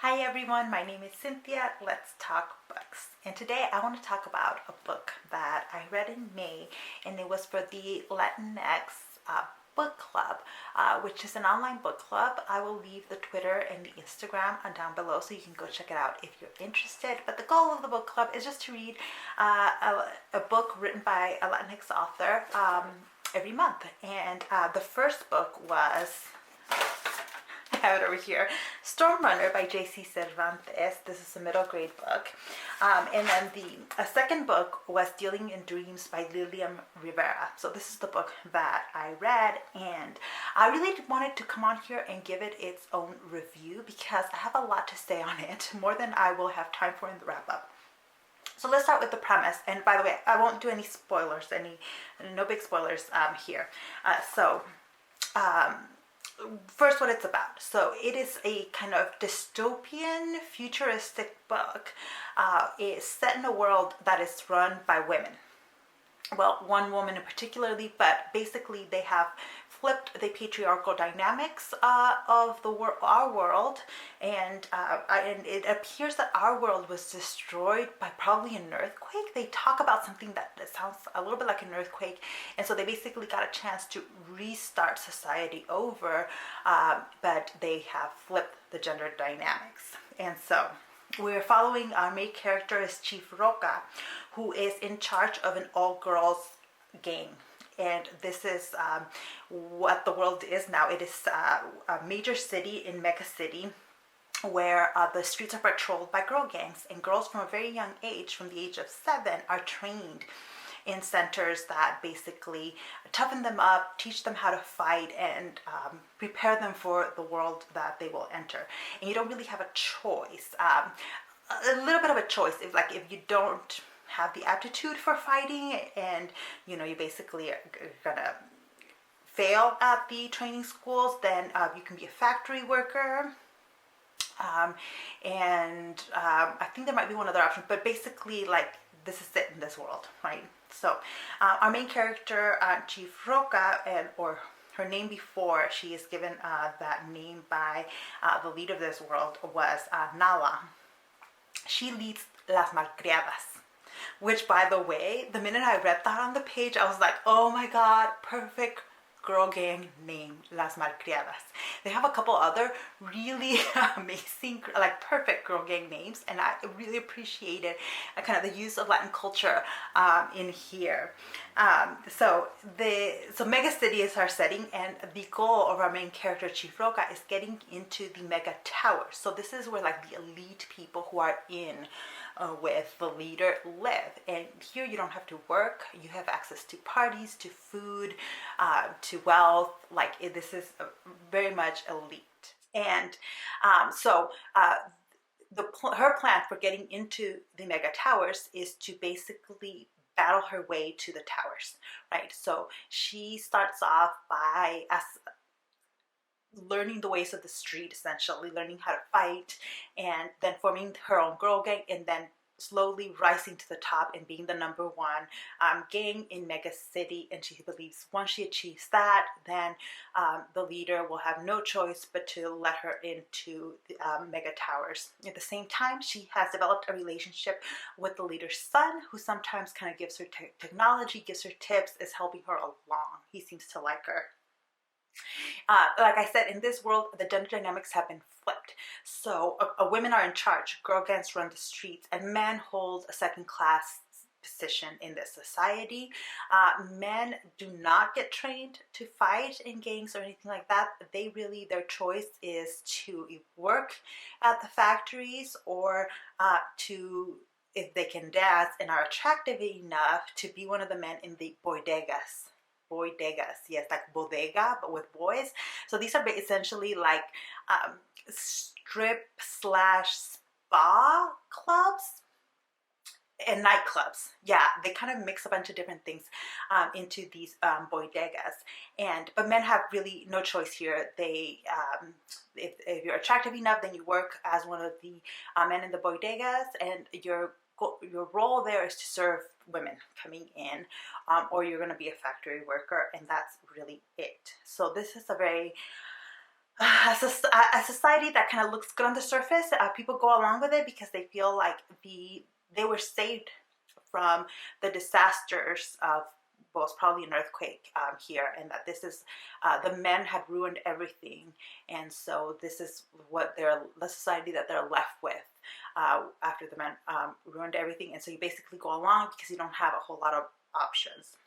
Hi everyone, my name is Cynthia. Let's talk books. And today I want to talk about a book that I read in May, and it was for the Latinx book club, which is an online book club. I will leave the Twitter and the Instagram down below so you can go check it out if you're interested. But the goal of the book club is just to read a book written by a Latinx author every month. And the first book was I have it over here. Storm Runner by J.C. Cervantes. This is a middle grade book. And then the second book was Dealing in Dreams by Lilliam Rivera. So this is the book that I read, and I really wanted to come on here and give it its own review because I have a lot to say on it, more than I will have time for in the wrap up. So let's start with the premise. And by the way, I won't do any spoilers, no big spoilers here. First, what it's about. So it is a kind of dystopian, futuristic book. It's set in a world that is run by women. Well, one woman in particularly, but basically they have flipped the patriarchal dynamics of our world, and it appears that our world was destroyed by probably an earthquake. They talk about something that sounds a little bit like an earthquake, and so they basically got a chance to restart society over, but they have flipped the gender dynamics. And so we're following our main character is Chief Roca, who is in charge of an all-girls gang. And this is what the world is now. It is a major city in Mega City where the streets are patrolled by girl gangs. And girls from a very young age, from the age of 7, are trained in centers that basically toughen them up, teach them how to fight, and prepare them for the world that they will enter. And you don't really have a choice. A little bit of a choice if you don't have the aptitude for fighting, and you basically are gonna fail at the training schools, then you can be a factory worker. I think there might be one other option, but basically this is it in this world, right? So our main character, Chief Roca, or her name before she is given that name by the leader of this world, was Nala. She leads Las Malcriadas, which, by the way, the minute I read that on the page, I was like, oh my god, perfect girl gang name, Las Malcriadas. They have a couple other really amazing, perfect girl gang names, and I really appreciated kind of the use of Latin culture in here. So Mega City is our setting, and the goal of our main character, Chief Roca, is getting into the Mega Tower. So this is where the elite people who are in with the leader live, and here you don't have to work. You have access to parties, to food, to wealth. This is very much elite. And her plan for getting into the Mega Towers is to basically battle her way to the towers, right? So she starts off by learning the ways of the street, essentially learning how to fight, and then forming her own girl gang, and then slowly rising to the top and being the #1 gang in Mega City. And she believes once she achieves that, then the leader will have no choice but to let her into the Mega Towers. At the same time, she has developed a relationship with the leader's son, who sometimes kind of gives her technology, gives her tips, is helping her along. He seems to like her. Like I said, in this world, the gender dynamics have been flipped. So women are in charge, girl gangs run the streets, and men hold a second-class position in this society. Men do not get trained to fight in gangs or anything like that. Their choice is to work at the factories, or if they can dance and are attractive enough, to be one of the men in the bodegas. Yes, like bodega, but with boys. So these are essentially strip / spa clubs and nightclubs. Yeah, they kind of mix a bunch of different things into these bodegas. But men have really no choice here. They if you're attractive enough, then you work as one of the men in the bodegas, and your role there is to serve women coming in, or you're going to be a factory worker, and that's really it. So this is a very a society that kind of looks good on the surface. People go along with it because they feel like they were saved from the disasters of, well, it's probably an earthquake here, and that this is the men had ruined everything, and so this is what the society that they're left with after the men ruined everything, and so you basically go along because you don't have a whole lot of options.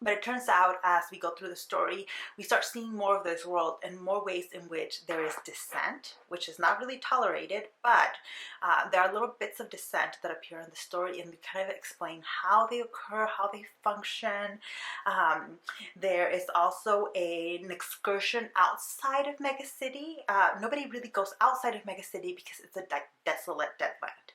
But it turns out, as we go through the story, we start seeing more of this world and more ways in which there is dissent, which is not really tolerated, but there are little bits of dissent that appear in the story, and we kind of explain how they occur, how they function. There is also an excursion outside of Megacity. Nobody really goes outside of Megacity because it's a desolate deadland.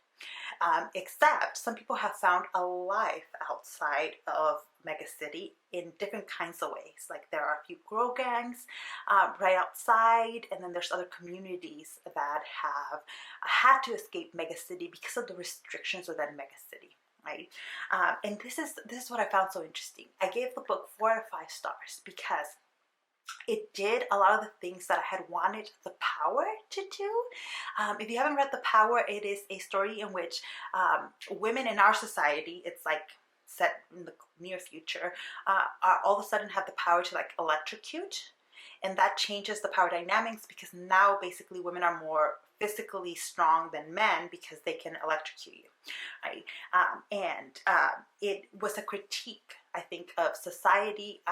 Except some people have found a life outside of Megacity in different kinds of ways. Like there are a few grow gangs right outside, and then there's other communities that have had to escape Megacity because of the restrictions within Megacity. Right? And this is what I found so interesting. I gave the book 4 out of 5 stars because it did a lot of the things that I had wanted The Power to do. If you haven't read The Power, it is a story in which women in our society, it's like set in the near future, are all of a sudden have the power to like electrocute. And that changes the power dynamics because now basically women are more physically strong than men because they can electrocute you, right? It was a critique, I think, of society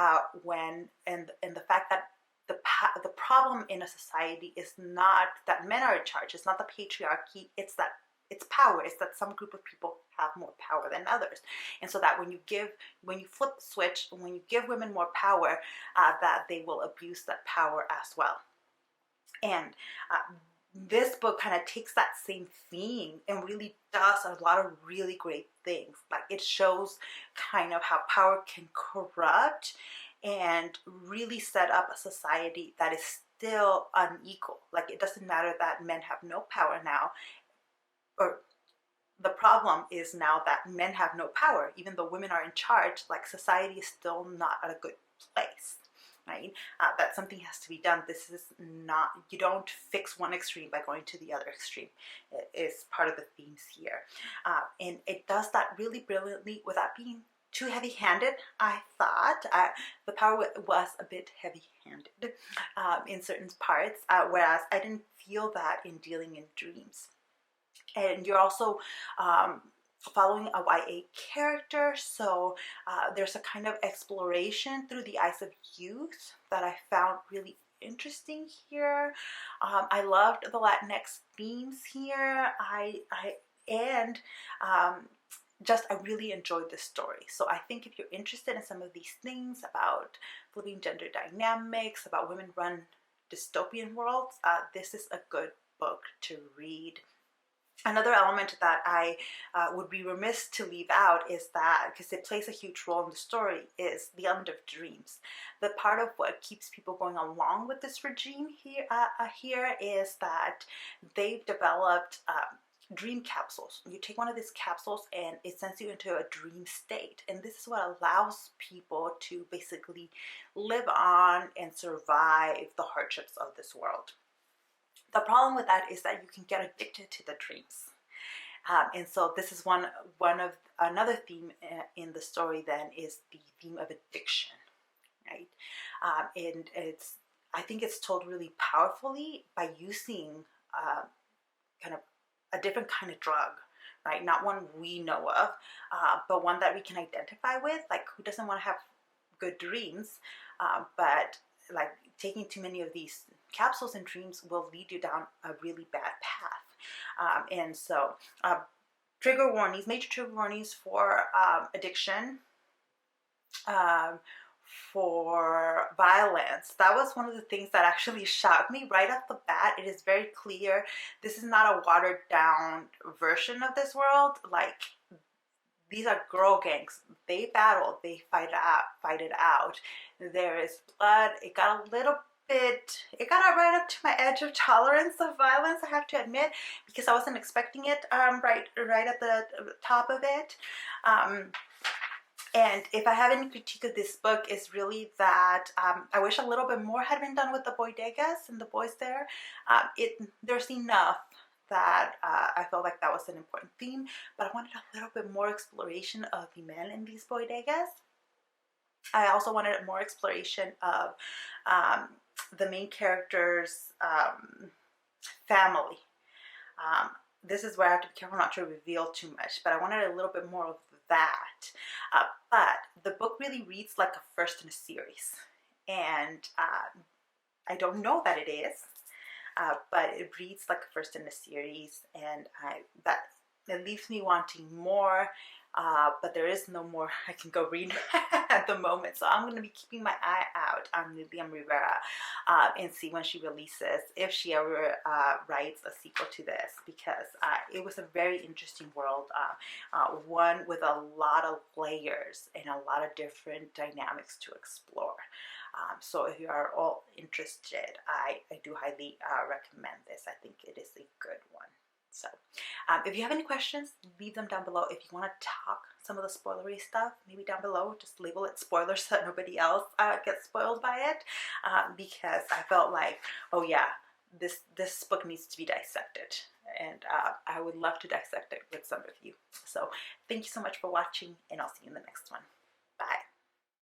when and the fact that the problem in a society is not that men are in charge. It's not the patriarchy. It's that it's power. It's that some group of people have more power than others, and so that when you flip the switch, when you give women more power, that they will abuse that power as well. And this book kind of takes that same theme and really does a lot of really great things. Like it shows kind of how power can corrupt and really set up a society that is still unequal. Like it doesn't matter that men have no power now, or the problem is now that men have no power. Even though women are in charge, like society is still not at a good place. Right? That something has to be done. This is not, you don't fix one extreme by going to the other extreme. It is part of the themes here. And it does that really brilliantly without being too heavy-handed. I thought The Power was a bit heavy-handed in certain parts, whereas I didn't feel that in Dealing in Dreams. And you're also following a YA character, so there's a kind of exploration through the eyes of youth that I found really interesting here. I loved the Latinx themes here. I really enjoyed this story. So I think if you're interested in some of these things about flipping gender dynamics, about women-run dystopian worlds, this is a good book to read. Another element that I would be remiss to leave out is that, because it plays a huge role in the story, is the element of dreams. The part of what keeps people going along with this regime here is that they've developed dream capsules. You take one of these capsules and it sends you into a dream state. And this is what allows people to basically live on and survive the hardships of this world. The problem with that is that you can get addicted to the dreams. And so this is one of another theme in the story then is the theme of addiction, right? And I think it's told really powerfully by using kind of a different kind of drug, right? Not one we know of, but one that we can identify with. Like, who doesn't want to have good dreams? But like taking too many of these capsules and dreams will lead you down a really bad path. And so trigger warnings, major trigger warnings for addiction, for violence. That was one of the things that actually shocked me right off the bat. It is very clear this is not a watered down version of this world. Like, these are girl gangs. They battle, they fight it out. There is blood. It got right up to my edge of tolerance of violence, I have to admit, because I wasn't expecting it right at the top of it. And if I have any critique of this book, is really that I wish a little bit more had been done with the bodegas and the boys there. There's enough that I felt like that was an important theme, but I wanted a little bit more exploration of the men in these bodegas. I also wanted more exploration of um, the main character's family. Um, this is where I have to be careful not to reveal too much, but I wanted a little bit more of that. But the book really reads like a first in a series, and I don't know that it is, but it reads like a first in a series, and that it leaves me wanting more. But there is no more I can go read at the moment. So I'm going to be keeping my eye out on Lilliam Rivera and see when she releases, if she ever writes a sequel to this, because it was a very interesting world, one with a lot of layers and a lot of different dynamics to explore. So if you are all interested, I do highly recommend this. I think it is a good one. So if you have any questions, leave them down below. If you want to talk some of the spoilery stuff, maybe down below, just label it spoilers so that nobody else gets spoiled by it, because I felt like, oh yeah, this book needs to be dissected, and I would love to dissect it with some of you. So thank you so much for watching, and I'll see you in the next one.